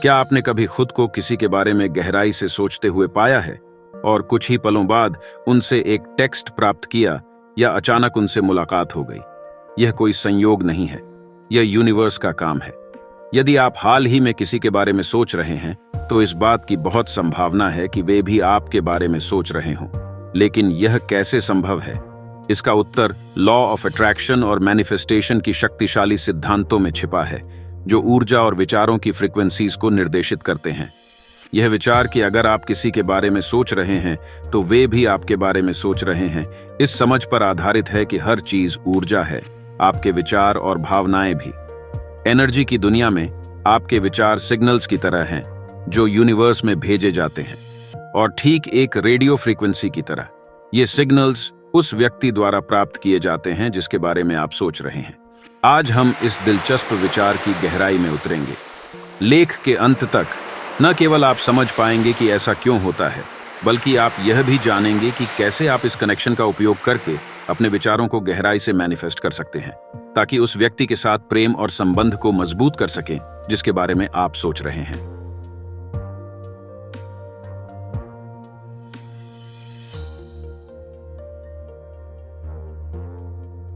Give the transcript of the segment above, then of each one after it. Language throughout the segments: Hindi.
क्या आपने कभी खुद को किसी के बारे में गहराई से सोचते हुए पाया है और कुछ ही पलों बाद उनसे एक टेक्स्ट प्राप्त किया या अचानक उनसे मुलाकात हो गई? यह कोई संयोग नहीं है, यह यूनिवर्स का काम है। यदि आप हाल ही में किसी के बारे में सोच रहे हैं तो इस बात की बहुत संभावना है कि वे भी आपके बारे में सोच रहे हों। लेकिन यह कैसे संभव है? इसका उत्तर लॉ ऑफ अट्रैक्शन और मैनिफेस्टेशन की शक्तिशाली सिद्धांतों में छिपा है, जो ऊर्जा और विचारों की फ्रीक्वेंसीज को निर्देशित करते हैं। यह विचार कि अगर आप किसी के बारे में सोच रहे हैं तो वे भी आपके बारे में सोच रहे हैं, इस समझ पर आधारित है कि हर चीज ऊर्जा है, आपके विचार और भावनाएं भी। एनर्जी की दुनिया में आपके विचार सिग्नल्स की तरह हैं जो यूनिवर्स में भेजे जाते हैं, और ठीक एक रेडियो फ्रीक्वेंसी की तरह ये सिग्नल्स उस व्यक्ति द्वारा प्राप्त किए जाते हैं जिसके बारे में आप सोच रहे हैं। आज हम इस दिलचस्प विचार की गहराई में उतरेंगे। लेख के अंत तक न केवल आप समझ पाएंगे कि ऐसा क्यों होता है, बल्कि आप यह भी जानेंगे कि कैसे आप इस कनेक्शन का उपयोग करके अपने विचारों को गहराई से मैनिफेस्ट कर सकते हैं, ताकि उस व्यक्ति के साथ प्रेम और संबंध को मजबूत कर सकें जिसके बारे में आप सोच रहे हैं।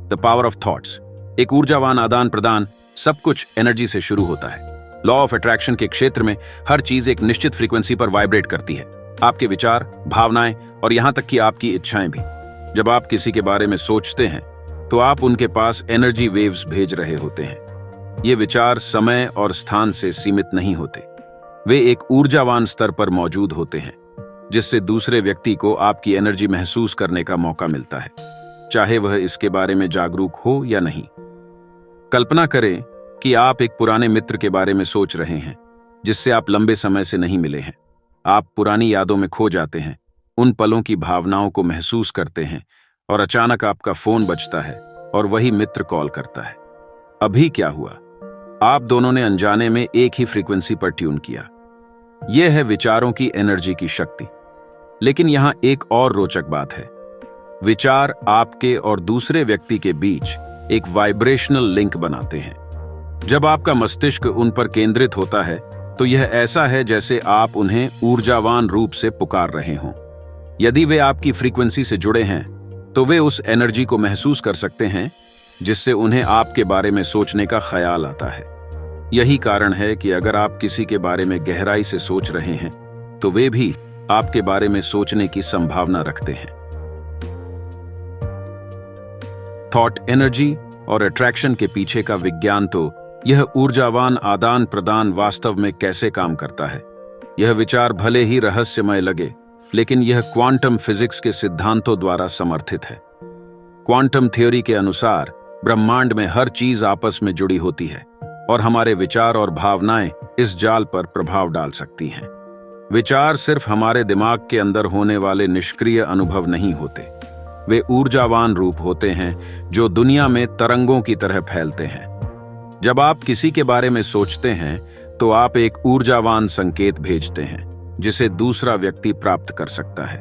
The power of thoughts. एक ऊर्जावान आदान प्रदान सब कुछ एनर्जी से शुरू होता है। लॉ ऑफ अट्रैक्शन के क्षेत्र में हर चीज एक निश्चित फ्रीक्वेंसी पर वाइब्रेट करती है, आपके विचार, भावनाएं और यहां तक कि आपकी इच्छाएं भी। जब आप किसी के बारे में सोचते हैं तो आप उनके पास एनर्जी वेव्स भेज रहे होते हैं। ये विचार समय और स्थान से सीमित नहीं होते, वे एक ऊर्जावान स्तर पर मौजूद होते हैं, जिससे दूसरे व्यक्ति को आपकी एनर्जी महसूस करने का मौका मिलता है, चाहे वह इसके बारे में जागरूक हो या नहीं। कल्पना करें कि आप एक पुराने मित्र के बारे में सोच रहे हैं जिससे आप लंबे समय से नहीं मिले हैं। आप पुरानी यादों में खो जाते हैं, उन पलों की भावनाओं को महसूस करते हैं, और अचानक आपका फोन बजता है और वही मित्र कॉल करता है। अभी क्या हुआ? आप दोनों ने अनजाने में एक ही फ्रीक्वेंसी पर ट्यून किया। यह है विचारों की एनर्जी की शक्ति। लेकिन यहां एक और रोचक बात है। विचार आपके और दूसरे व्यक्ति के बीच एक वाइब्रेशनल लिंक बनाते हैं। जब आपका मस्तिष्क उन पर केंद्रित होता है तो यह ऐसा है जैसे आप उन्हें ऊर्जावान रूप से पुकार रहे हों। यदि वे आपकी फ्रीक्वेंसी से जुड़े हैं तो वे उस एनर्जी को महसूस कर सकते हैं, जिससे उन्हें आपके बारे में सोचने का ख्याल आता है। यही कारण है कि अगर आप किसी के बारे में गहराई से सोच रहे हैं तो वे भी आपके बारे में सोचने की संभावना रखते हैं। थॉट एनर्जी और अट्रैक्शन के पीछे का विज्ञान। तो यह ऊर्जावान आदान प्रदान वास्तव में कैसे काम करता है? यह विचार भले ही रहस्यमय लगे, लेकिन यह क्वांटम फिजिक्स के सिद्धांतों द्वारा समर्थित है। क्वांटम थ्योरी के अनुसार ब्रह्मांड में हर चीज आपस में जुड़ी होती है और हमारे विचार और भावनाएं इस जाल पर प्रभाव डाल सकती हैं। विचार सिर्फ हमारे दिमाग के अंदर होने वाले निष्क्रिय अनुभव नहीं होते, वे ऊर्जावान रूप होते हैं जो दुनिया में तरंगों की तरह फैलते हैं। जब आप किसी के बारे में सोचते हैं तो आप एक ऊर्जावान संकेत भेजते हैं जिसे दूसरा व्यक्ति प्राप्त कर सकता है।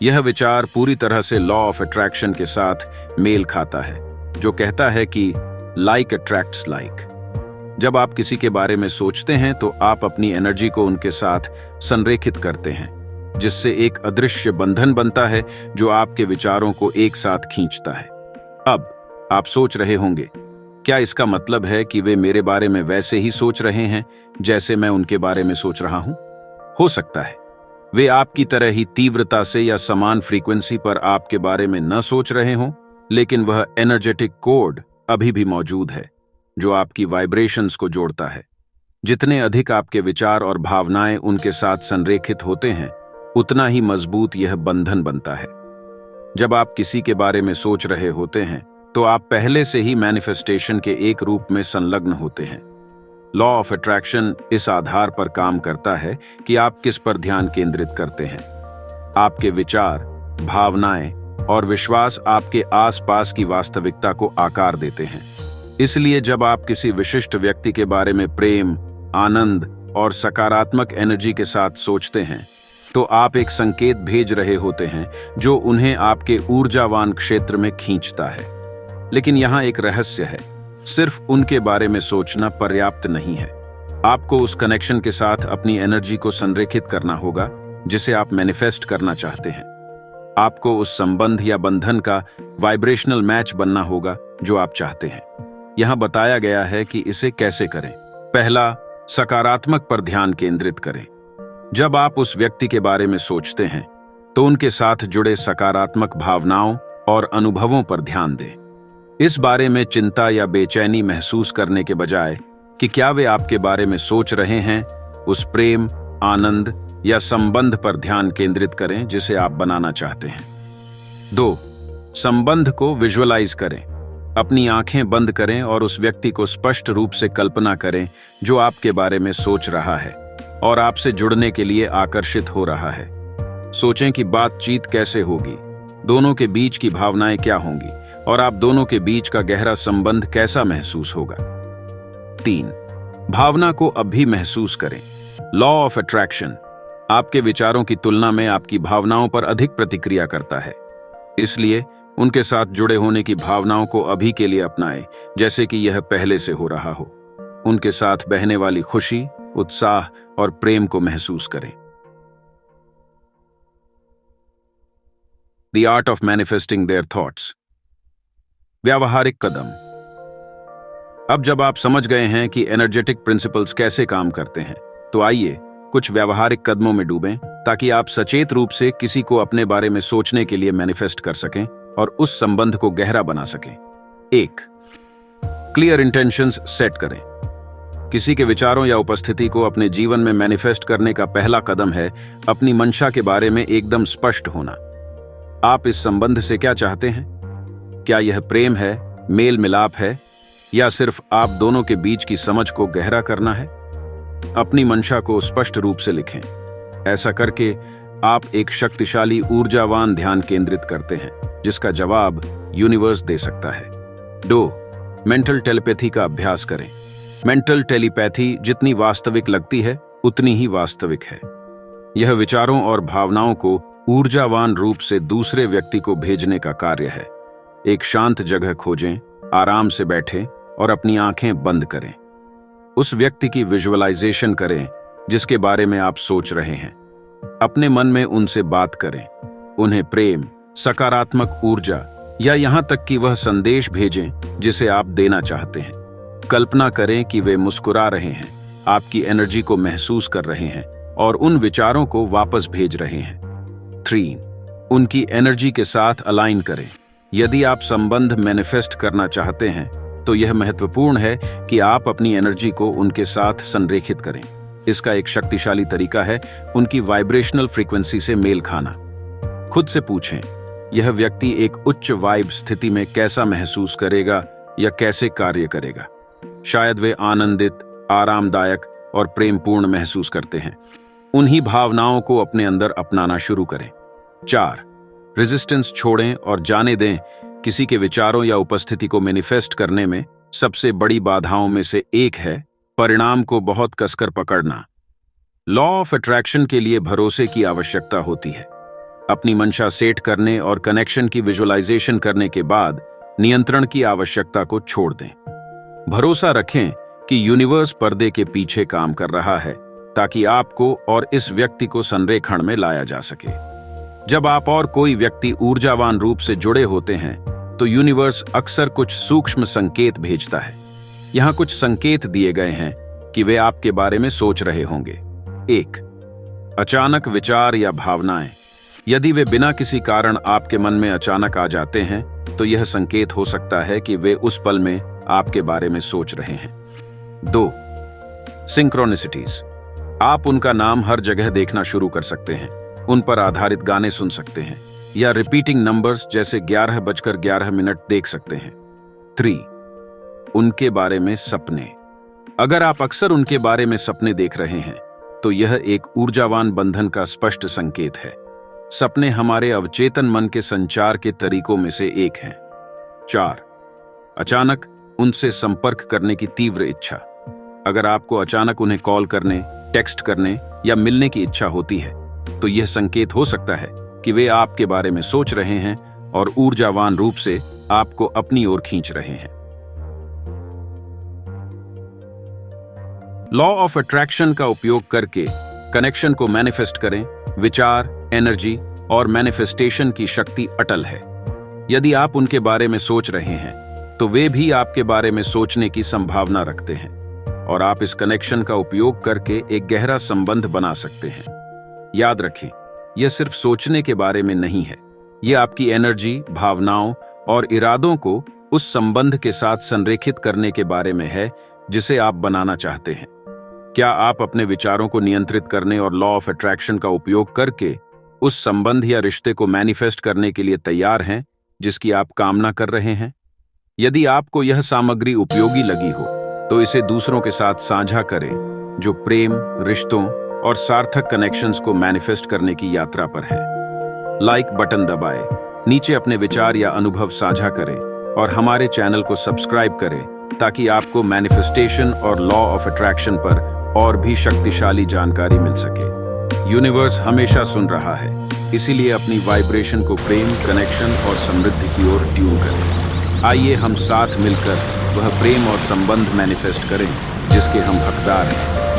यह विचार पूरी तरह से लॉ ऑफ अट्रैक्शन के साथ मेल खाता है, जो कहता है कि लाइक अट्रैक्ट्स लाइक। जब आप किसी के बारे में सोचते हैं तो आप अपनी एनर्जी को उनके साथ संरेखित करते हैं, जिससे एक अदृश्य बंधन बनता है जो आपके विचारों को एक साथ खींचता है। अब आप सोच रहे होंगे, क्या इसका मतलब है कि वे मेरे बारे में वैसे ही सोच रहे हैं जैसे मैं उनके बारे में सोच रहा हूं? हो सकता है वे आपकी तरह ही तीव्रता से या समान फ्रीक्वेंसी पर आपके बारे में न सोच रहे हों, लेकिन वह एनर्जेटिक कोड अभी भी मौजूद है जो आपकी वाइब्रेशंस को जोड़ता है। जितने अधिक आपके विचार और भावनाएं उनके साथ संरेखित होते हैं, उतना ही मजबूत यह बंधन बनता है। जब आप किसी के बारे में सोच रहे होते हैं तो आप पहले से ही मैनिफेस्टेशन के एक रूप में संलग्न होते हैं। लॉ ऑफ अट्रैक्शन इस आधार पर काम करता है कि आप किस पर ध्यान केंद्रित करते हैं। आपके विचार, भावनाएं और विश्वास आपके आसपास की वास्तविकता को आकार देते हैं। इसलिए जब आप किसी विशिष्ट व्यक्ति के बारे में प्रेम, आनंद और सकारात्मक एनर्जी के साथ सोचते हैं तो आप एक संकेत भेज रहे होते हैं जो उन्हें आपके ऊर्जावान क्षेत्र में खींचता है। लेकिन यहाँ एक रहस्य है, सिर्फ उनके बारे में सोचना पर्याप्त नहीं है। आपको उस कनेक्शन के साथ अपनी एनर्जी को संरेखित करना होगा जिसे आप मैनिफेस्ट करना चाहते हैं। आपको उस संबंध या बंधन का वाइब्रेशनल मैच बनना होगा जो आप चाहते हैं। यहां बताया गया है कि इसे कैसे करें। पहला, सकारात्मक पर ध्यान केंद्रित करें। जब आप उस व्यक्ति के बारे में सोचते हैं तो उनके साथ जुड़े सकारात्मक भावनाओं और अनुभवों पर ध्यान दें। इस बारे में चिंता या बेचैनी महसूस करने के बजाय कि क्या वे आपके बारे में सोच रहे हैं, उस प्रेम, आनंद या संबंध पर ध्यान केंद्रित करें जिसे आप बनाना चाहते हैं। 2. संबंध को विजुअलाइज करें। अपनी आंखें बंद करें और उस व्यक्ति को स्पष्ट रूप से कल्पना करें जो आपके बारे में सोच रहा है और आपसे जुड़ने के लिए आकर्षित हो रहा है। सोचें कि बातचीत कैसे होगी, दोनों के बीच की भावनाएं क्या होंगी और आप दोनों के बीच का गहरा संबंध कैसा महसूस होगा। 3. भावना को अभी महसूस करें। लॉ ऑफ अट्रैक्शन आपके विचारों की तुलना में आपकी भावनाओं पर अधिक प्रतिक्रिया करता है। इसलिए उनके साथ जुड़े होने की भावनाओं को अभी के लिए अपनाएं, जैसे कि यह पहले से हो रहा हो। उनके साथ बहने वाली खुशी, उत्साह और प्रेम को महसूस करें। The art of manifesting their thoughts। व्यावहारिक कदम। अब जब आप समझ गए हैं कि एनर्जेटिक प्रिंसिपल्स कैसे काम करते हैं, तो आइए कुछ व्यावहारिक कदमों में डूबें ताकि आप सचेत रूप से किसी को अपने बारे में सोचने के लिए मैनिफेस्ट कर सकें और उस संबंध को गहरा बना सकें। 1. क्लियर इंटेंशंस सेट करें। किसी के विचारों या उपस्थिति को अपने जीवन में मैनिफेस्ट करने का पहला कदम है अपनी मंशा के बारे में एकदम स्पष्ट होना। आप इस संबंध से क्या चाहते हैं? क्या यह प्रेम है, मेल मिलाप है, या सिर्फ आप दोनों के बीच की समझ को गहरा करना है? अपनी मंशा को स्पष्ट रूप से लिखें। ऐसा करके आप एक शक्तिशाली ऊर्जावान ध्यान केंद्रित करते हैं जिसका जवाब यूनिवर्स दे सकता है। 2. मेंटल टेलीपैथी का अभ्यास करें। मेंटल टेलीपैथी जितनी वास्तविक लगती है उतनी ही वास्तविक है। यह विचारों और भावनाओं को ऊर्जावान रूप से दूसरे व्यक्ति को भेजने का कार्य है। एक शांत जगह खोजें, आराम से बैठें और अपनी आंखें बंद करें। उस व्यक्ति की विजुअलाइजेशन करें जिसके बारे में आप सोच रहे हैं। अपने मन में उनसे बात करें, उन्हें प्रेम, सकारात्मक ऊर्जा या यहां तक कि वह संदेश भेजें जिसे आप देना चाहते हैं। कल्पना करें कि वे मुस्कुरा रहे हैं, आपकी एनर्जी को महसूस कर रहे हैं और उन विचारों को वापस भेज रहे हैं। 3. उनकी एनर्जी के साथ अलाइन करें। यदि आप संबंध मैनिफेस्ट करना चाहते हैं तो यह महत्वपूर्ण है कि आप अपनी एनर्जी को उनके साथ संरेखित करें। इसका एक शक्तिशाली तरीका है उनकी वाइब्रेशनल फ्रीक्वेंसी से मेल खाना। खुद से पूछें, यह व्यक्ति एक उच्च वाइब स्थिति में कैसा महसूस करेगा या कैसे कार्य करेगा? शायद वे आनंदित, आरामदायक और प्रेमपूर्ण महसूस करते हैं। उन्हीं भावनाओं को अपने अंदर अपनाना शुरू करें। 4. रेजिस्टेंस छोड़ें और जाने दें। किसी के विचारों या उपस्थिति को मैनिफेस्ट करने में सबसे बड़ी बाधाओं में से एक है परिणाम को बहुत कसकर पकड़ना। लॉ ऑफ अट्रैक्शन के लिए भरोसे की आवश्यकता होती है। अपनी मंशा सेट करने और कनेक्शन की विजुअलाइजेशन करने के बाद नियंत्रण की आवश्यकता को छोड़ दें। भरोसा रखें कि यूनिवर्स पर्दे के पीछे काम कर रहा है ताकि आपको और इस व्यक्ति को संरेखण में लाया जा सके। जब आप और कोई व्यक्ति ऊर्जावान रूप से जुड़े होते हैं तो यूनिवर्स अक्सर कुछ सूक्ष्म संकेत भेजता है। यहाँ कुछ संकेत दिए गए हैं कि वे आपके बारे में सोच रहे होंगे। 1. अचानक विचार या भावनाएं। यदि वे बिना किसी कारण आपके मन में अचानक आ जाते हैं तो यह संकेत हो सकता है कि वे उस पल में आपके बारे में सोच रहे हैं। 2. सिंक्रोनिसिटीज। आप उनका नाम हर जगह देखना शुरू कर सकते हैं, उन पर आधारित गाने सुन सकते हैं या रिपीटिंग नंबर्स जैसे 11:11 देख सकते हैं। 3. उनके बारे में सपने। अगर आप अक्सर उनके बारे में सपने देख रहे हैं तो यह एक ऊर्जावान बंधन का स्पष्ट संकेत है। सपने हमारे अवचेतन मन के संचार के तरीकों में से एक हैं। 4. अचानक उनसे संपर्क करने की तीव्र इच्छा। अगर आपको अचानक उन्हें कॉल करने, टेक्स्ट करने या मिलने की इच्छा होती है तो यह संकेत हो सकता है कि वे आपके बारे में सोच रहे हैं और ऊर्जावान रूप से आपको अपनी ओर खींच रहे हैं। लॉ ऑफ अट्रैक्शन का उपयोग करके कनेक्शन को मैनिफेस्ट करें। विचार, एनर्जी और मैनिफेस्टेशन की शक्ति अटल है। यदि आप उनके बारे में सोच रहे हैं तो वे भी आपके बारे में सोचने की संभावना रखते हैं और आप इस कनेक्शन का उपयोग करके एक गहरा संबंध बना सकते हैं। याद रखें, यह सिर्फ सोचने के बारे में नहीं है, यह आपकी एनर्जी, भावनाओं और इरादों को उस संबंध के साथ संरेखित करने के बारे में है जिसे आप बनाना चाहते हैं। क्या आप अपने विचारों को नियंत्रित करने और लॉ ऑफ अट्रैक्शन का उपयोग करके उस संबंध या रिश्ते को मैनिफेस्ट करने के लिए तैयार हैं जिसकी आप कामना कर रहे हैं? यदि आपको यह सामग्री उपयोगी लगी हो तो इसे दूसरों के साथ साझा करें जो प्रेम, रिश्तों और सार्थक कनेक्शंस को मैनिफेस्ट करने की यात्रा पर है। लाइक बटन दबाएं, नीचे अपने विचार या अनुभव साझा करें और हमारे चैनल को सब्सक्राइब करें ताकि आपको मैनिफेस्टेशन और लॉ ऑफ अट्रैक्शन पर और भी शक्तिशाली जानकारी मिल सके। यूनिवर्स हमेशा सुन रहा है, इसीलिए अपनी वाइब्रेशन को प्रेम, कनेक्शन और समृद्धि की ओर ट्यून करें। आइए हम साथ मिलकर वह प्रेम और संबंध मैनिफेस्ट करें जिसके हम हकदार हैं।